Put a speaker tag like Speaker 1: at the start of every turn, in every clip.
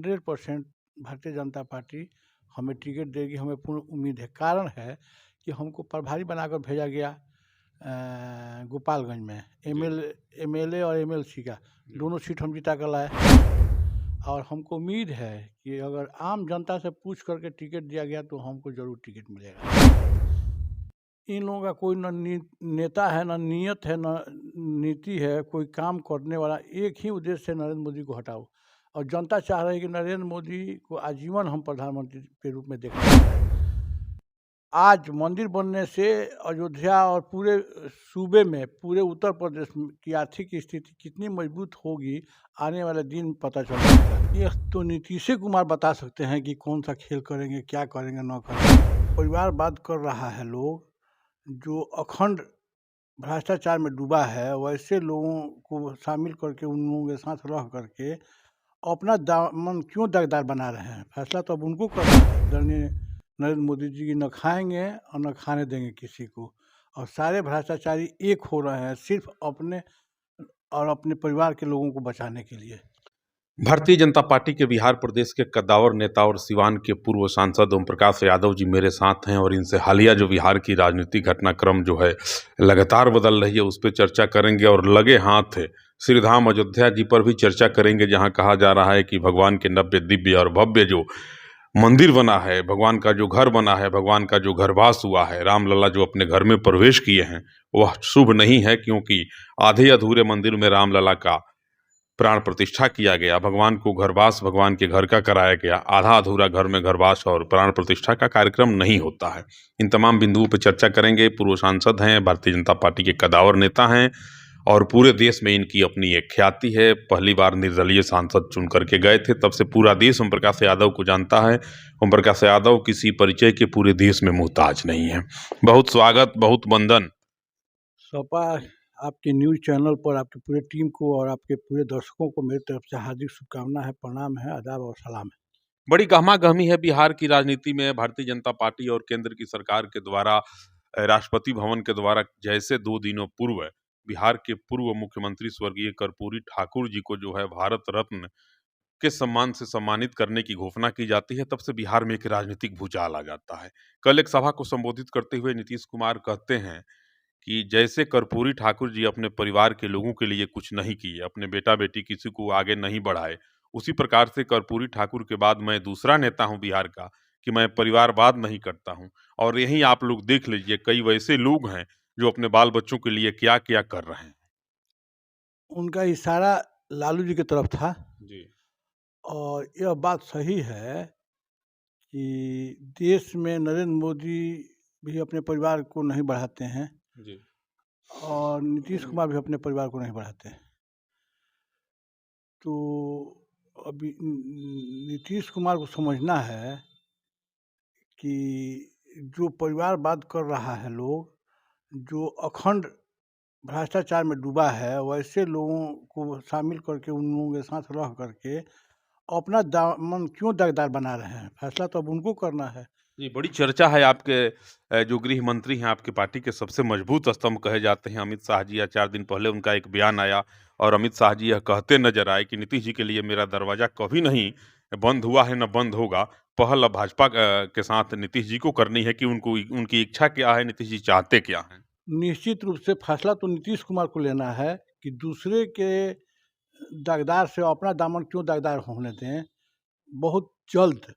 Speaker 1: 100% Bharatiya Janata party हमें ticket देगी, हमें पूर्ण उम्मीद है। कारण है कि हमको प्रभारी बनाकर भेजा गया गोपालगंज में एमएलए और एमएलसी का दोनों सीट हम जिता कर लाए और हमको उम्मीद है कि अगर आम जनता से पूछ करके टिकट दिया गया तो हमको ज़रूर टिकट मिलेगा। इन लोगों का कोई न नेता है, न नीयत है, न नीति है, कोई काम करने वाला। एक ही उद्देश्य है, नरेंद्र मोदी को हटाओ। और जनता चाह रही है कि नरेंद्र मोदी को आजीवन हम प्रधानमंत्री के रूप में देखते हैं। आज मंदिर बनने से अयोध्या और पूरे सूबे में, पूरे उत्तर प्रदेश की आर्थिक स्थिति कितनी मजबूत होगी आने वाले दिन पता चलेगा। ये तो नीतीश कुमार बता सकते हैं कि कौन सा खेल करेंगे, क्या करेंगे, न करेंगे। परिवारवाद कर रहा है लोग, जो अखंड भ्रष्टाचार में डूबा है, वैसे लोगों को शामिल करके उन लोगों के साथ रह करके अपना दामन क्यों दागदार बना रहे हैं। फैसला तो अब उनको करना है। आदरणीय नरेंद्र मोदी जी की न खाएंगे और न खाने देंगे किसी को। और सारे भ्रष्टाचारी एक हो रहे हैं सिर्फ अपने और अपने परिवार के लोगों को बचाने के लिए।
Speaker 2: भारतीय जनता पार्टी के बिहार प्रदेश के कद्दावर नेता और सिवान के पूर्व सांसद ओम प्रकाश यादव जी मेरे साथ हैं और इनसे हालिया जो बिहार की राजनीतिक घटनाक्रम जो है लगातार बदल रही है उस पर चर्चा करेंगे और लगे हाथ है श्री धाम अयोध्या जी पर भी चर्चा करेंगे, जहां कहा जा रहा है कि भगवान के नव्य दिव्य और भव्य जो मंदिर बना है, भगवान का जो घर बना है, भगवान का जो घरवास हुआ है, रामलला जो अपने घर में प्रवेश किए हैं वह शुभ नहीं है, क्योंकि आधे अधूरे मंदिर में रामलला का प्राण प्रतिष्ठा किया गया। भगवान को घरवास भगवान के घर का कराया गया, आधा अधूरा घर में घरवास और प्राण प्रतिष्ठा का कार्यक्रम नहीं होता है। इन तमाम बिंदुओं पर चर्चा करेंगे। पूर्व सांसद हैं, भारतीय जनता पार्टी के कद्दावर नेता हैं और पूरे देश में इनकी अपनी एक ख्याति है। पहली बार निर्दलीय सांसद चुन करके गए थे, तब से पूरा देश ओम प्रकाश यादव को जानता है। ओम प्रकाश यादव किसी परिचय के पूरे देश में मुहताज नहीं है। बहुत स्वागत, बहुत वंदन।
Speaker 1: सपा आपके न्यूज़ चैनल पर आपकी पूरी टीम को और आपके पूरे दर्शकों को मेरी तरफ से हार्दिक शुभकामना है, प्रणाम है, आदाब और सलाम है।
Speaker 2: बड़ी गहमा-गहमी है बिहार की राजनीति में। भारतीय जनता पार्टी और केंद्र की सरकार के द्वारा राष्ट्रपति भवन के द्वारा जैसे 2 दिनों पूर्व बिहार के पूर्व मुख्यमंत्री स्वर्गीय कर्पूरी ठाकुर जी को जो है भारत रत्न के सम्मान से सम्मानित करने की घोषणा की जाती है, तब से बिहार में एक राजनीतिक भूचाल आ जाता है। कल एक सभा को संबोधित करते हुए नीतीश कुमार कहते हैं कि जैसे कर्पूरी ठाकुर जी अपने परिवार के लोगों के लिए कुछ नहीं किए, अपने बेटा-बेटी किसी को आगे नहीं बढ़ाए, उसी प्रकार से कर्पूरी ठाकुर के बाद मैं दूसरा नेता हूं बिहार का कि मैं परिवारवाद नहीं करता हूं। और यही आप लोग देख लीजिए, कई वैसे लोग हैं जो अपने बाल बच्चों के लिए क्या-क्या कर रहे हैं।
Speaker 1: उनका इशारा लालू जी की तरफ था
Speaker 2: जी।
Speaker 1: और यह बात सही है कि देश में नरेंद्र मोदी भी अपने परिवार को नहीं बढ़ाते हैं
Speaker 2: जी।
Speaker 1: और नीतीश कुमार भी अपने परिवार को नहीं बढ़ाते हैं। तो अभी नीतीश कुमार को समझना है कि जो परिवारवाद कर रहा है लोग, जो अखंड भ्रष्टाचार में डूबा है, वैसे लोगों को शामिल करके उन लोगों के साथ रह करके अपना दामन क्यों दागदार बना रहे हैं। फैसला तो अब उनको करना है।
Speaker 2: जी, बड़ी चर्चा है आपके जो गृह मंत्री हैं आपकी पार्टी के सबसे मजबूत स्तंभ कहे जाते हैं अमित शाह जी। या 4 दिन पहले उनका एक बयान आया और अमित शाह जी यह कहते नजर आए कि नीतीश जी के लिए मेरा दरवाजा कभी नहीं बंद हुआ है, न बंद होगा। पहल अब भाजपा के साथ नीतीश जी को करनी है कि उनको उनकी इच्छा क्या है, नीतीश जी चाहते क्या हैं?
Speaker 1: निश्चित रूप से फैसला तो नीतीश कुमार को लेना है कि दूसरे के दागदार से अपना दामन क्यों दागदार होने दें। बहुत जल्द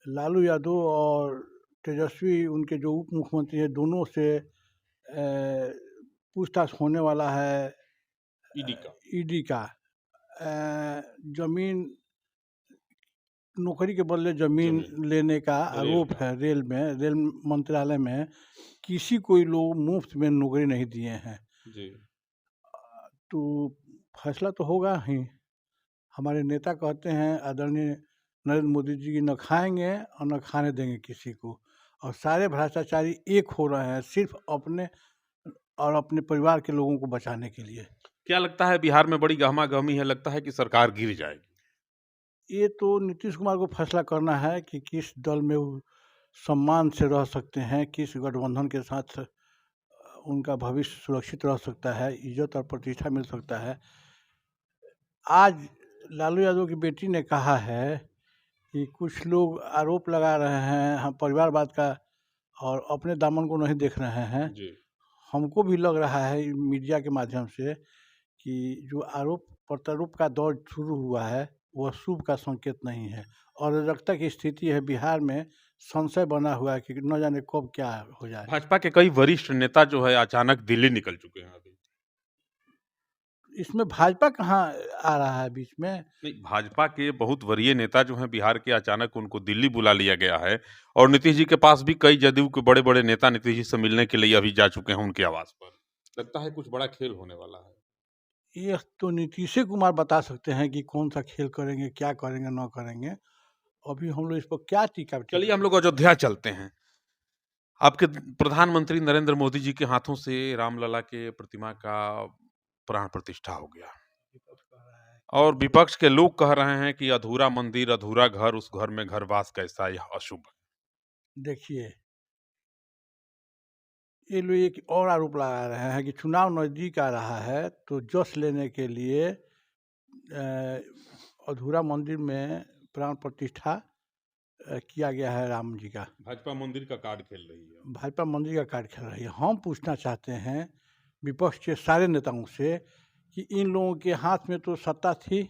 Speaker 1: लालू यादव और तेजस्वी उनके जो उप मुख्यमंत्री हैं दोनों से पूछताछ होने वाला है
Speaker 2: ईडी का।
Speaker 1: ईडी का। जमीन नौकरी के बदले जमीन लेने का आरोप है। रेल मंत्रालय में किसी कोई लोग मुफ्त में नौकरी नहीं दिए हैं।
Speaker 2: जी।
Speaker 1: तो फैसला तो होगा ही। हमारे नेता कहते हैं आदरणीय नरेंद्र मोदी जी की न खाएंगे और न खाने देंगे किसी को। और सारे भ्रष्टाचारी एक हो रहे हैं सिर्फ अपने और अपने परिवार के लोगों को बचाने के लिए।
Speaker 2: क्या लगता है बिहार में बड़ी गहमा-गहमी है, लगता है कि सरकार गिर जाएगी?
Speaker 1: ये तो नीतीश कुमार को फैसला करना है कि किस दल में वो सम्मान से रह सकते हैं, किस गठबंधन के साथ उनका भविष्य सुरक्षित रह सकता है, इज्जत और प्रतिष्ठा मिल सकता है। आज लालू यादव की बेटी ने कहा है कि कुछ लोग आरोप लगा रहे हैं हम परिवारवाद का और अपने दामन को नहीं देख रहे हैं।
Speaker 2: जी।
Speaker 1: हमको भी लग रहा है मीडिया के माध्यम से कि जो आरोप प्रत्यारोप का दौर शुरू हुआ है वह शुभ का संकेत नहीं है और अराजकता की स्थिति है बिहार में। संशय बना हुआ है कि न जाने कब क्या हो जाए।
Speaker 2: भाजपा के कई वरिष्ठ नेता जो है अचानक दिल्ली निकल चुके हैं अभी।
Speaker 1: इसमें भाजपा कहाँ आ रहा है बीच में?
Speaker 2: नहीं, भाजपा के बहुत वरीय नेता जो हैं बिहार के, अचानक उनको दिल्ली बुला लिया गया है और नीतीश जी के पास भी कई जदयू के बड़े-बड़े नेता नीतीश जी से मिलने के लिए अभी जा चुके हैं उनके आवास पर। लगता है कुछ बड़ा खेल होने वाला है।
Speaker 1: ये तो नीतीश कुमार बता सकते हैं कि कौन सा खेल करेंगे, क्या करेंगे, न करेंगे। अभी हम लोग इस पर क्या टीका
Speaker 2: चलिए हम लोग अयोध्या चलते हैं। आपके प्रधानमंत्री नरेंद्र मोदी जी के हाथों से रामलला के प्रतिमा का प्राण प्रतिष्ठा हो गया और विपक्ष के लोग कह रहे हैं कि अधूरा मंदिर, अधूरा घर, उस घर में घरवास कैसा, यह अशुभ है।
Speaker 1: देखिए, ये लोग एक और आरोप लगा रहे हैं कि चुनाव नज़दीक आ रहा है तो जश लेने के लिए अधूरा मंदिर में प्राण प्रतिष्ठा किया गया है राम जी का।
Speaker 2: भाजपा मंदिर का कार्ड खेल रही है।
Speaker 1: भाजपा मंदिर का कार्ड खेल रही है। हम पूछना चाहते हैं विपक्ष के सारे नेताओं से कि इन लोगों के हाथ में तो सत्ता थी,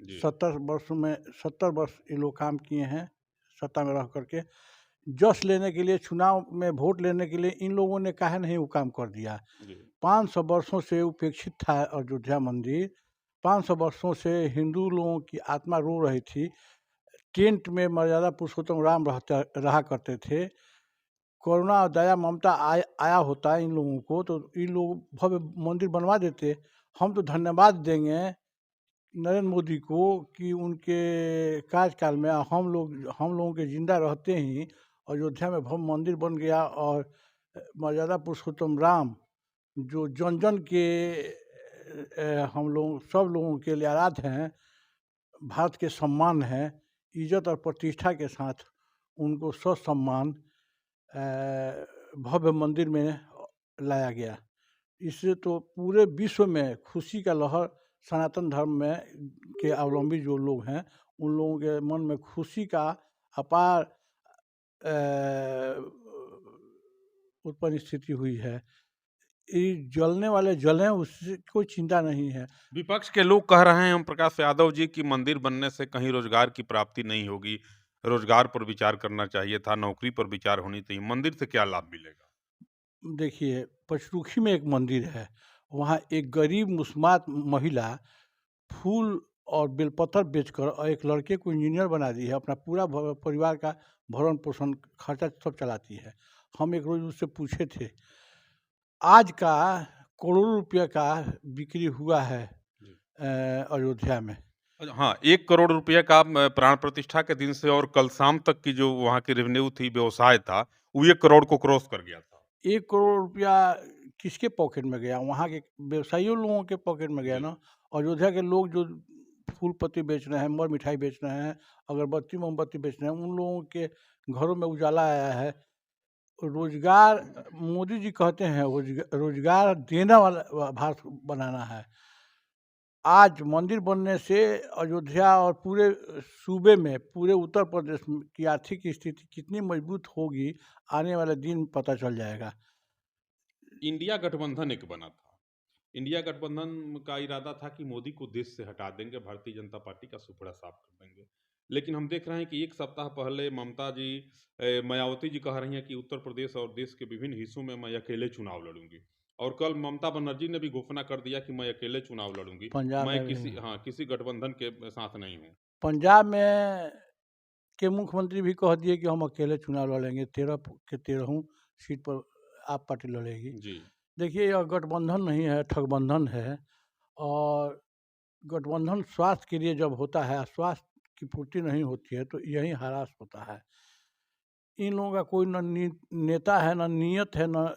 Speaker 2: जी।
Speaker 1: 70 वर्ष ये लोग काम किए हैं सत्ता में रह करके। जश लेने के लिए, चुनाव में वोट लेने के लिए इन लोगों ने काहे नहीं वो काम कर दिया?
Speaker 2: जी।
Speaker 1: 500 वर्षों से उपेक्षित था अयोध्या मंदिर। 500 वर्षों से हिंदू लोगों की आत्मा रो रही थी। टेंट में मर्यादा पुरुषोत्तम राम रहा करते थे। करुणा और दया ममता आया होता इन लोगों को तो इन लोग भव्य मंदिर बनवा देते। हम तो धन्यवाद देंगे नरेंद्र मोदी को कि उनके कार्यकाल में हम लोगों के जिंदा रहते ही अयोध्या में भव्य मंदिर बन गया और मर्यादा पुरुषोत्तम राम जो जन जन के हम लोग सब लोगों के लिए आराध्य हैं, भारत के सम्मान हैं, इज्जत और प्रतिष्ठा के साथ उनको ससम्मान भव्य मंदिर में लाया गया। इससे तो पूरे विश्व में खुशी का लहर सनातन धर्म में के अवलंबी जो लोग हैं उन लोगों के मन में खुशी का अपार उत्पन्न स्थिति हुई है। ये जलने वाले जलें उससे कोई चिंता नहीं है।
Speaker 2: विपक्ष के लोग कह रहे हैं ओम प्रकाश यादव जी कि मंदिर बनने से कहीं रोजगार की प्राप्ति नहीं होगी, रोजगार पर विचार करना चाहिए था, नौकरी पर विचार होनी चाहिए, मंदिर से क्या लाभ मिलेगा?
Speaker 1: देखिए, पचरुखी में एक मंदिर है, वहाँ एक गरीब मुस्मात महिला फूल और बेलपत्र बेचकर और एक लड़के को इंजीनियर बना दी है, अपना पूरा परिवार का भरण पोषण खर्चा सब चलाती है। हम एक रोज उससे पूछे थे, आज का करोड़ों रुपये का बिक्री हुआ है अयोध्या में।
Speaker 2: हाँ, 1 करोड़ रुपए का प्राण प्रतिष्ठा के दिन से और कल शाम तक की जो वहाँ की रेवेन्यू थी, व्यवसाय था, वो 1 करोड़ को क्रॉस कर गया था।
Speaker 1: 1 करोड़ रुपया किसके पॉकेट में गया? वहाँ के व्यवसायियों लोगों के पॉकेट में गया
Speaker 2: जी।
Speaker 1: ना। अयोध्या के लोग जो फूल पत्ती बेच रहे हैं, मर मिठाई बेच रहे हैं, अगरबत्ती मोमबत्ती बेच रहे हैं, उन लोगों के घरों में उजाला आया है। रोजगार, मोदी जी कहते हैं रोजगार देने वाला भारत बनाना है। आज मंदिर बनने से अयोध्या और पूरे सूबे में, पूरे उत्तर प्रदेश की आर्थिक स्थिति कितनी मजबूत होगी, आने वाले दिन पता चल जाएगा।
Speaker 2: इंडिया गठबंधन एक बना था। इंडिया गठबंधन का इरादा था कि मोदी को देश से हटा देंगे, भारतीय जनता पार्टी का सुपड़ा साफ कर देंगे। लेकिन हम देख रहे हैं कि 1 सप्ताह पहले ममता जी, मायावती जी कह रही हैं कि उत्तर प्रदेश और देश के विभिन्न हिस्सों में मैं अकेले चुनाव लड़ूंगी। और कल ममता बनर्जी ने भी घोषणा कर दिया कि मैं अकेले चुनाव लड़ूंगी,
Speaker 1: पंजाब
Speaker 2: मैं
Speaker 1: में भी
Speaker 2: किसी गठबंधन के साथ नहीं हूँ।
Speaker 1: पंजाब में के मुख्यमंत्री भी कह दिए कि हम अकेले चुनाव लड़ेंगे, 13 के 13 सीट पर आप पार्टी लड़ेगी।
Speaker 2: जी।
Speaker 1: देखिए, यह गठबंधन नहीं है, ठगबंधन है। और गठबंधन स्वास्थ्य के लिए जब होता है, स्वास्थ्य की पूर्ति नहीं होती है तो यही हरास होता है। इन लोगों का कोई नेता है, न नीयत है, न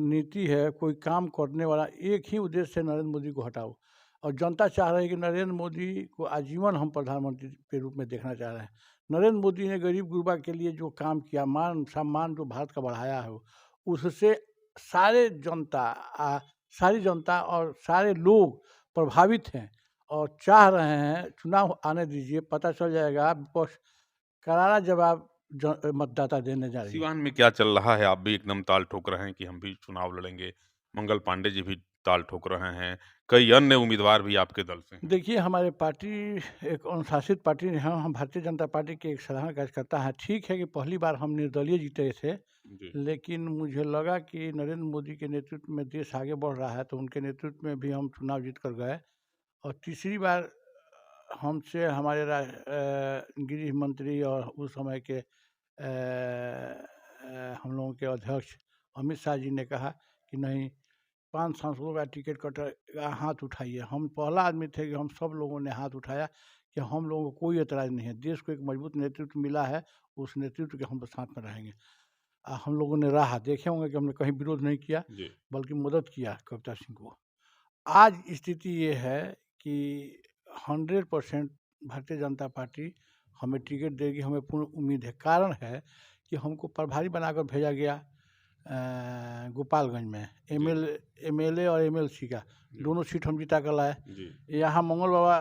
Speaker 1: नीति है, कोई काम करने वाला। एक ही उद्देश्य है, नरेंद्र मोदी को हटाओ। और जनता चाह रही है कि नरेंद्र मोदी को आजीवन हम प्रधानमंत्री के रूप में देखना चाह रहे हैं। नरेंद्र मोदी ने गरीब गुरबा के लिए जो काम किया, मान सम्मान जो भारत का बढ़ाया है, उससे सारी जनता और सारे लोग प्रभावित हैं। और चाह रहे हैं चुनाव आने दीजिए, पता चल जाएगा। विपक्ष करारा जवाब मतदाता देने जा रही है।
Speaker 2: सिवान में क्या चल रहा है? आप भी एकदम ताल ठोक रहे हैं कि हम भी चुनाव लड़ेंगे। मंगल पांडे जी भी ताल ठोक रहे हैं। कई अन्य उम्मीदवार भी आपके दल से हैं।
Speaker 1: देखिए, हमारे पार्टी एक अनुशासित पार्टी है। हम भारतीय जनता पार्टी के एक साधारण कार्यकर्ता हैं। ठीक है कि पहली बार हम निर्दलीय जीते थे,
Speaker 2: जी,
Speaker 1: लेकिन मुझे लगा कि नरेंद्र मोदी के नेतृत्व में देश आगे बढ़ रहा है, तो उनके नेतृत्व में भी हम चुनाव जीत कर गए। और तीसरी बार हमसे हमारे गृह मंत्री और उस समय के हम लोगों के अध्यक्ष अमित शाह जी ने कहा कि नहीं, 5 सांसदों का टिकट कटेगा, हाथ उठाइए। हम पहला आदमी थे कि हम सब लोगों ने हाथ उठाया कि हम लोगों को कोई एतराज़ नहीं है। देश को एक मजबूत नेतृत्व मिला है, उस नेतृत्व के हम साथ में रहेंगे। हम लोगों ने राह देखे होंगे कि हमने कहीं विरोध नहीं किया,
Speaker 2: जी।
Speaker 1: बल्कि मदद किया कविता सिंह को। आज स्थिति ये है कि 100% भारतीय जनता पार्टी हमें टिकट देगी, हमें पूर्ण उम्मीद है। कारण है कि हमको प्रभारी बनाकर भेजा गया गोपालगंज में,
Speaker 2: जी।
Speaker 1: एमएलए और एमएलसी का
Speaker 2: जी।
Speaker 1: दोनों सीट हम जिता कर लाए।
Speaker 2: जी।
Speaker 1: यहाँ मंगल बाबा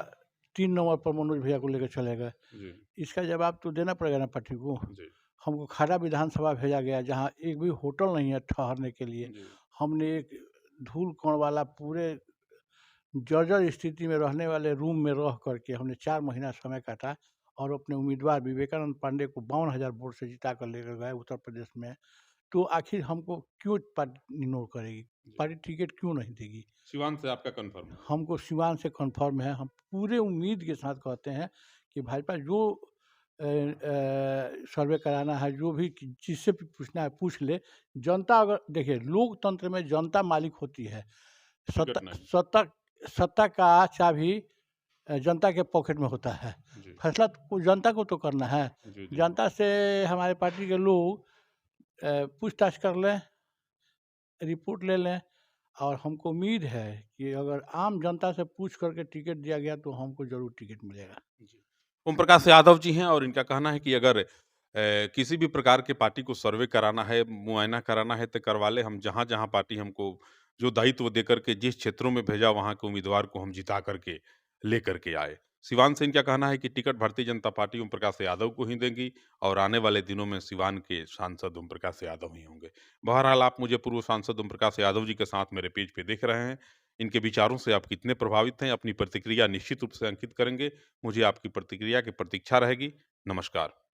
Speaker 1: 3 नंबर पर मनोज भैया को लेकर चले गए।
Speaker 2: जी।
Speaker 1: इसका जवाब तो देना पड़ेगा ना पार्टी को।
Speaker 2: जी।
Speaker 1: हमको खाड़ा विधानसभा भेजा गया, जहाँ एक भी होटल नहीं है ठहरने के लिए।
Speaker 2: जी।
Speaker 1: हमने एक धूल कण वाला पूरे जर्जर स्थिति में रहने वाले रूम में रह करके हमने 4 महीना समय काटा और अपने उम्मीदवार विवेकानंद पांडे को 52,000 वोट से जिता कर लेकर गए उत्तर प्रदेश में। तो आखिर हमको क्यों पार्टी इग्नोर करेगी?
Speaker 2: जी।
Speaker 1: पार्टी टिकट क्यों नहीं देगी?
Speaker 2: सिवान से आपका कन्फर्म है?
Speaker 1: हमको सिवान से कन्फर्म है। हम पूरे उम्मीद के साथ कहते हैं कि भाजपा जो सर्वे कराना है, जो भी जिससे भी पूछना है पूछ ले। जनता अगर देखिए, लोकतंत्र में जनता मालिक होती है। सत्ता
Speaker 2: टिकट नहीं।
Speaker 1: सत्ता सत्ता का चाबी जनता के पॉकेट में होता है।
Speaker 2: जी।
Speaker 1: फैसला तो जनता को तो करना है।
Speaker 2: जी, जी।
Speaker 1: जनता से हमारे पार्टी के लोग पूछताछ कर लें, रिपोर्ट ले लें। और हमको उम्मीद है कि अगर आम जनता से पूछ करके टिकट दिया गया तो हमको ज़रूर टिकट मिलेगा।
Speaker 2: जी। ओम प्रकाश यादव जी हैं और इनका कहना है कि अगर किसी भी प्रकार के पार्टी को सर्वे कराना है, मुआयना कराना है तो करवा ले। हम जहाँ-जहाँ पार्टी हमको जो दायित्व देकर के जिस क्षेत्रों में भेजा वहाँ के उम्मीदवार को हम जिता करके लेकर के आए। सिवान से इनका कहना है कि टिकट भारतीय जनता पार्टी ओम प्रकाश यादव को ही देगी और आने वाले दिनों में सिवान के सांसद ओम प्रकाश यादव ही होंगे। बहरहाल आप मुझे पूर्व सांसद ओम प्रकाश यादव जी के साथ मेरे पेज पे देख रहे हैं। इनके विचारों से आप कितने प्रभावित हैं, अपनी प्रतिक्रिया निश्चित रूप से अंकित करेंगे। मुझे आपकी प्रतिक्रिया की प्रतीक्षा रहेगी। नमस्कार।